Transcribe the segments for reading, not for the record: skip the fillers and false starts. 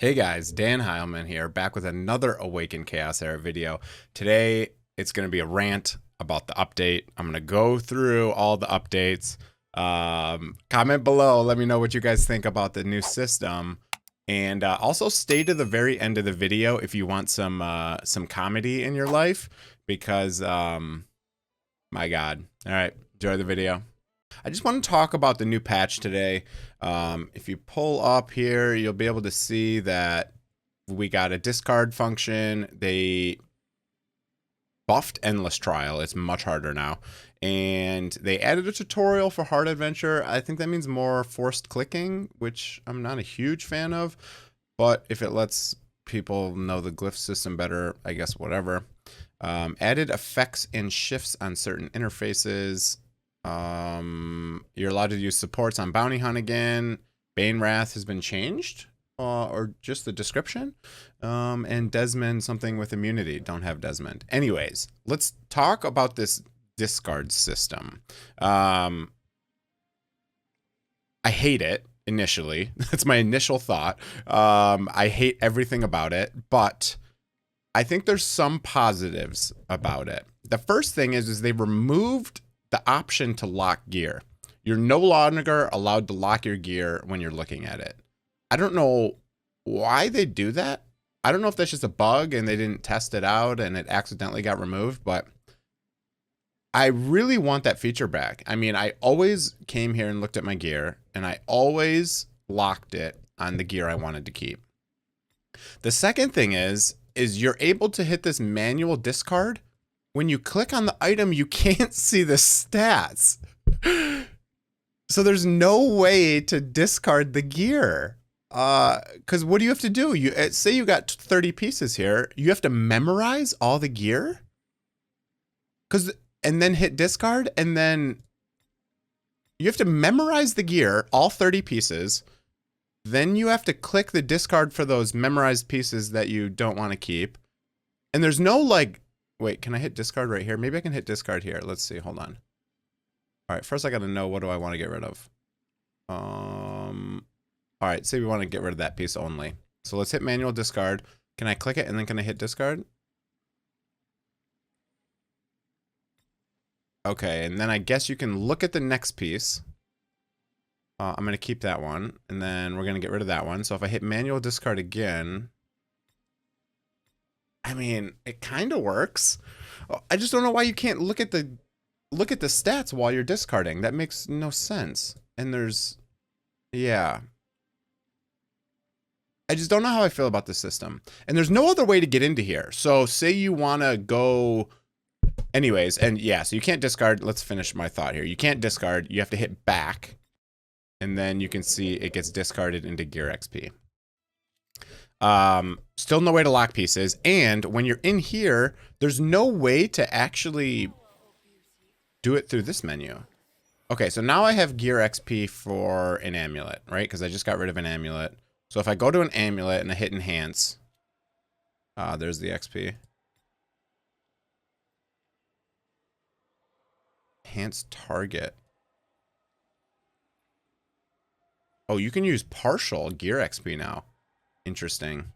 Hey guys, DanHeilman here, back with another Awaken Chaos Era video. Today, it's going to be a rant about the update. I'm going to go through all the updates. Comment below, let me know what you guys think about the new system. And also stay to the very end of the video if you want some comedy in your life, because, my God. All right, enjoy the video. I just want to talk about the new patch today. If you pull up here, you'll be able to see that we got a discard function. They buffed Endless Trial. It's much harder now. And they added a tutorial for Hard Adventure. I think that means more forced clicking, which I'm not a huge fan of. But if it lets people know the glyph system better, I guess whatever. Added effects and shifts on certain interfaces. You're allowed to use supports on Bounty Hunt again. Bane Wrath has been changed, or just the description. And Desmond, something with immunity. Don't have Desmond. Anyways, let's talk about this discard system. I hate it initially. That's my initial thought. I hate everything about it, but I think there's some positives about it. The first thing is they removed the option to lock gear. You're no longer allowed to lock your gear when you're looking at it. I don't know why they do that. I don't know if that's just a bug and they didn't test it out and it accidentally got removed, but I really want that feature back. I mean, I always came here and looked at my gear and I always locked it on the gear I wanted to keep. The second thing is you're able to hit this manual discard. When you click on the item, you can't see the stats. So there's no way to discard the gear. Because what do you have to do? Say you got 30 pieces here. You have to memorize all the gear? And then hit discard, and then you have to memorize the gear, all 30 pieces. Then you have to click the discard for those memorized pieces that you don't want to keep. And there's no like, wait, can I hit discard right here? Maybe I can hit discard here. Let's see. Hold on. All right. First, I got to know, what do I want to get rid of? All right. Say we want to get rid of that piece only. So let's hit manual discard. Can I click it and then can I hit discard? Okay. And then I guess you can look at the next piece. I'm going to keep that one. And then we're going to get rid of that one. So if I hit manual discard again, I mean, it kind of works. I just don't know why you can't look at the stats while you're discarding. That makes no sense. And yeah. I just don't know how I feel about the system. And there's no other way to get into here. So say you want to go anyways, and yeah, so you can't discard. Let's finish my thought here. You can't discard. You have to hit back. And then you can see it gets discarded into Gear XP. Still no way to lock pieces. And when you're in here, there's no way to actually do it through this menu. Okay, so now I have Gear XP for an amulet, right? Because I just got rid of an amulet. So if I go to an amulet and I hit enhance, there's the XP. Enhance target. Oh, you can use partial Gear XP now. Interesting.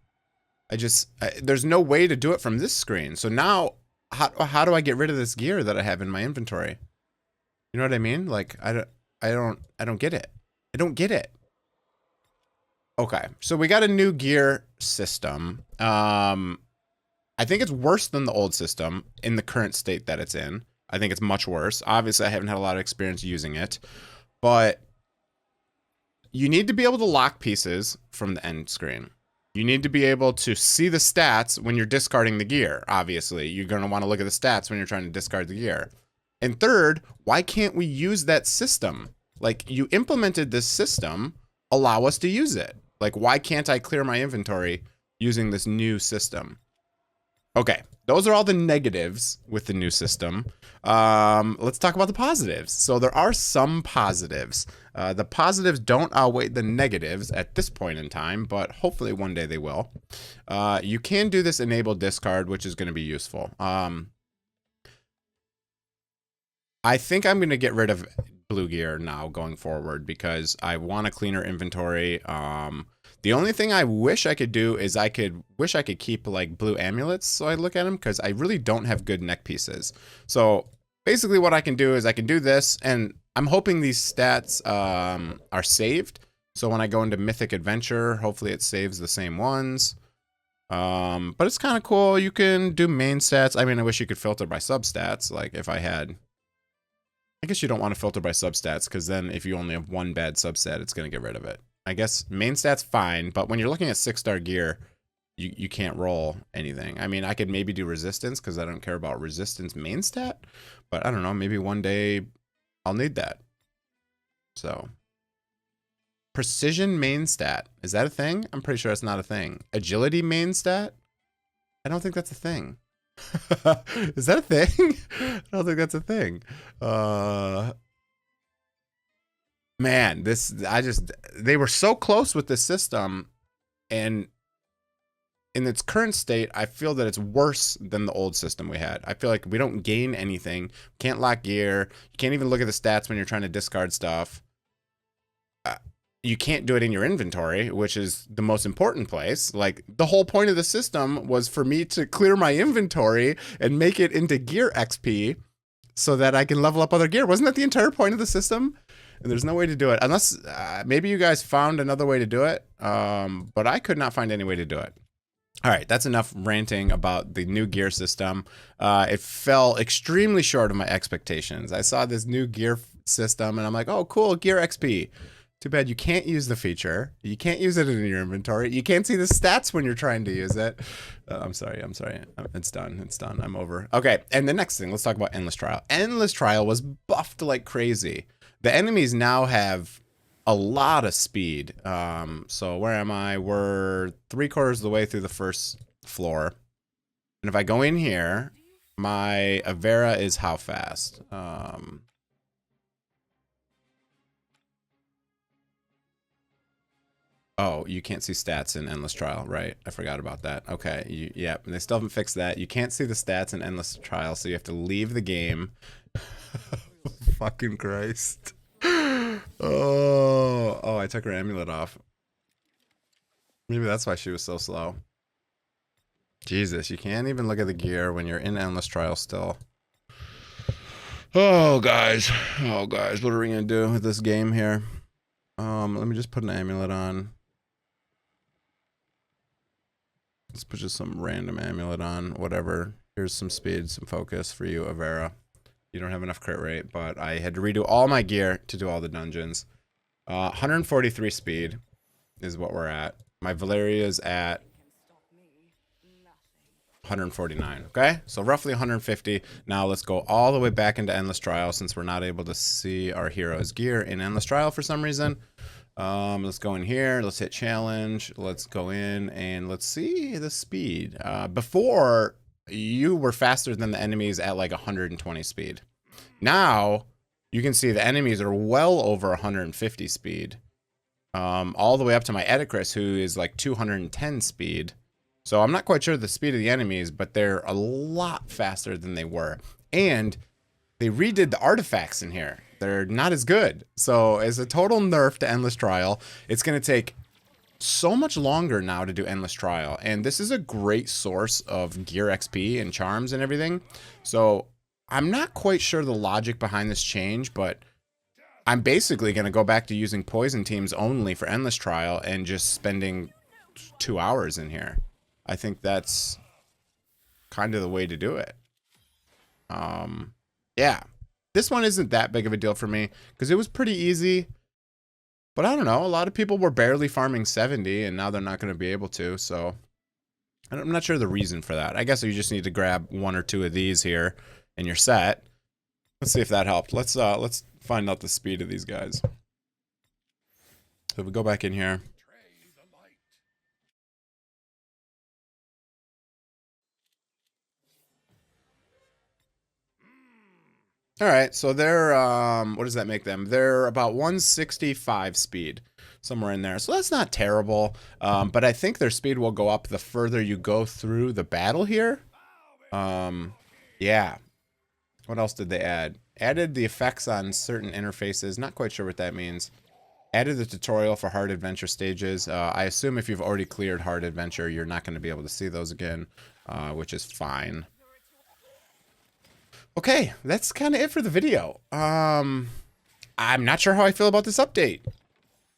There's no way to do it from this screen. So now, how do I get rid of this gear that I have in my inventory? You know what I mean? Like, I don't get it. I don't get it. Okay, so we got a new gear system. I think it's worse than the old system in the current state that it's in. I think it's much worse. Obviously, I haven't had a lot of experience using it, but you need to be able to lock pieces from the end screen. You need to be able to see the stats when you're discarding the gear. Obviously, you're going to want to look at the stats when you're trying to discard the gear. And third, why can't we use that system? Like, you implemented this system, allow us to use it. Like, why can't I clear my inventory using this new system? Okay, those are all the negatives with the new system. Let's talk about the positives. So there are some positives. The positives don't outweigh the negatives at this point in time, but hopefully one day they will. You can do this enable discard, which is going to be useful. I think I'm going to get rid of blue gear now going forward because I want a cleaner inventory. The only thing I wish I could do is I could keep like blue amulets so I look at them, because I really don't have good neck pieces. So basically what I can do is I can do this, and I'm hoping these stats are saved. So when I go into Mythic Adventure, hopefully it saves the same ones. But it's kind of cool. You can do main stats. I mean, I wish you could filter by substats. Like if I had, I guess you don't want to filter by substats, because then if you only have one bad substat, it's going to get rid of it. I guess main stats fine, but when you're looking at 6-star gear, you can't roll anything. I mean, I could maybe do resistance, because I don't care about resistance main stat, but I don't know, maybe one day I'll need that. So precision main stat, is that a thing? I'm pretty sure it's not a thing. Agility main stat, I don't think that's a thing. Is that a thing? I don't think that's a thing. Man, they were so close with this system, and in its current state, I feel that it's worse than the old system we had. I feel like we don't gain anything. Can't lock gear. You can't even look at the stats when you're trying to discard stuff. You can't do it in your inventory, which is the most important place. Like, the whole point of the system was for me to clear my inventory and make it into gear XP so that I can level up other gear. Wasn't that the entire point of the system? And there's no way to do it unless maybe you guys found another way to do it. But I could not find any way to do it. All right, that's enough ranting about the new gear system. It fell extremely short of my expectations. I saw this new gear system and I'm like, oh, cool, gear XP. Too bad you can't use the feature. You can't use it in your inventory. You can't see the stats when you're trying to use it. I'm sorry. It's done. It's done. I'm over. Okay, and the next thing, let's talk about Endless Trial. Endless Trial was buffed like crazy. The enemies now have a lot of speed. So where am I? We're 3/4 of the way through the first floor. And if I go in here, my Avera is how fast? Oh, you can't see stats in Endless Trial, right? I forgot about that. Okay, yeah, they still haven't fixed that. You can't see the stats in Endless Trial, so you have to leave the game. Fucking Christ. Oh, I took her amulet off. Maybe that's why she was so slow. Jesus, you can't even look at the gear when you're in Endless Trial still. Oh, guys. Oh, guys, what are we gonna do with this game here? Let me just put an amulet on. Let's put just some random amulet on, whatever. Here's some speed, some focus for you, Avera. You don't have enough crit rate, but I had to redo all my gear to do all the dungeons. 143 speed is what we're at. My Valeria's at 149, okay? So roughly 150. Now let's go all the way back into Endless Trial since we're not able to see our hero's gear in Endless Trial for some reason. Let's go in here. Let's hit challenge. Let's go in and let's see the speed. Before, you were faster than the enemies at like 120 speed. Now, you can see the enemies are well over 150 speed. All the way up to my Edicris, who is like 210 speed. So I'm not quite sure the speed of the enemies, but they're a lot faster than they were. And they redid the artifacts in here. They're not as good. So as a total nerf to Endless Trial, it's going to take so much longer now to do Endless Trial. And this is a great source of gear XP and charms and everything. So I'm not quite sure the logic behind this change, but I'm basically going to go back to using poison teams only for Endless Trial and just spending 2 hours in here. I think that's kind of the way to do it. Yeah. This one isn't that big of a deal for me because it was pretty easy. But I don't know. A lot of people were barely farming 70 and now they're not going to be able to. So I'm not sure the reason for that. I guess you just need to grab 1 or 2 of these here and you're set. Let's see if that helped. Let's find out the speed of these guys. So if we go back in here. All right, so they're, what does that make them? They're about 165 speed, somewhere in there. So that's not terrible, but I think their speed will go up the further you go through the battle here. Yeah. What else did they add? Added the effects on certain interfaces. Not quite sure what that means. added the tutorial for hard adventure stages. I assume if you've already cleared hard adventure, you're not going to be able to see those again, which is fine. Okay, that's kind of it for the video. I'm not sure how I feel about this update.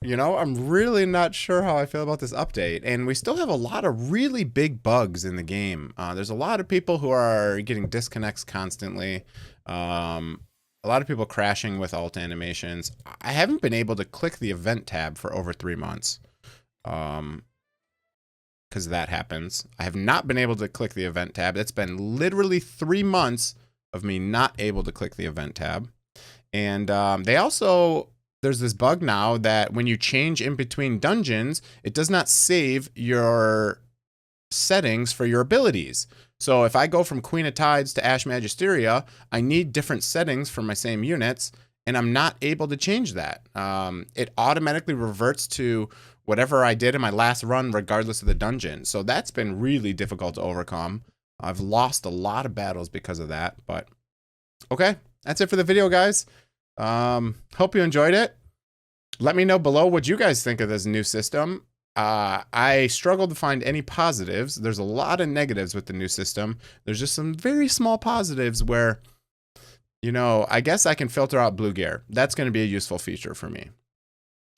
You know, I'm really not sure how I feel about this update. And we still have a lot of really big bugs in the game. There's a lot of people who are getting disconnects constantly. A lot of people crashing with alt animations. I haven't been able to click the event tab for over 3 months. Because that happens. I have not been able to click the event tab. It's been literally 3 months of me not able to click the event tab. And they also... There's this bug now that when you change in between dungeons, it does not save your settings for your abilities. So if I go from Queen of Tides to Ash Magisteria, I need different settings for my same units, and I'm not able to change that. It automatically reverts to whatever I did in my last run, regardless of the dungeon. So that's been really difficult to overcome. I've lost a lot of battles because of that, but okay, that's it for the video, guys. Hope you enjoyed it. Let me know below what you guys think of this new system. I struggled to find any positives. There's a lot of negatives with the new system. There's just some very small positives where, you know, I guess I can filter out blue gear. That's going to be a useful feature for me.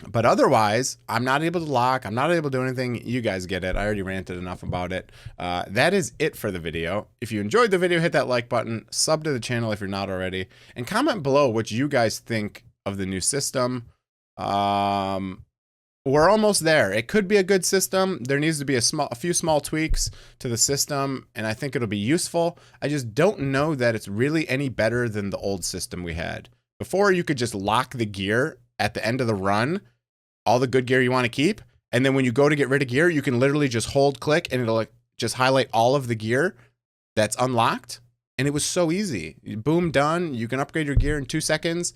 But otherwise, I'm not able to lock. I'm not able to do anything. You guys get it. I already ranted enough about it. That is it for the video. If you enjoyed the video, hit that like button. Sub to the channel if you're not already. And comment below what you guys think of the new system. We're almost there. It could be a good system. There needs to be a few small tweaks to the system, and I think it'll be useful. I just don't know that it's really any better than the old system we had. Before, you could just lock the gear at the end of the run, all the good gear you want to keep, and then when you go to get rid of gear, you can literally just hold click and it'll like just highlight all of the gear that's unlocked. And it was so easy. Boom, done. You can upgrade your gear in 2 seconds.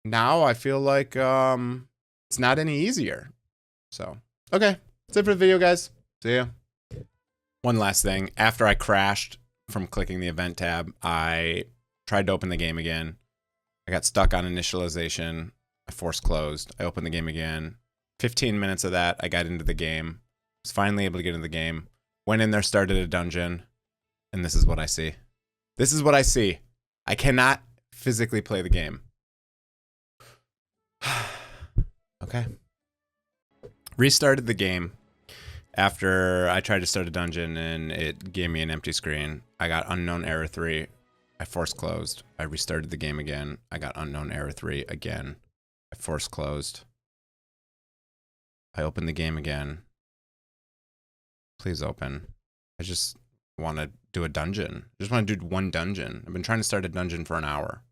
Now I feel like it's not any easier. So, okay. That's it for the video, guys. See ya. One last thing. After I crashed from clicking the event tab, I tried to open the game again. I got stuck on initialization. I force closed. I opened the game again. 15 minutes of that, I got into the game. Was finally able to get into the game. Went in there, started a dungeon. And this is what I see. This is what I see. I cannot physically play the game. Okay. Restarted the game after I tried to start a dungeon and it gave me an empty screen. I got unknown error 3. I force closed. I restarted the game again. I got unknown error 3 again. I force closed. I opened the game again. Please open. I just want to do a dungeon. I just want to do one dungeon. I've been trying to start a dungeon for an hour.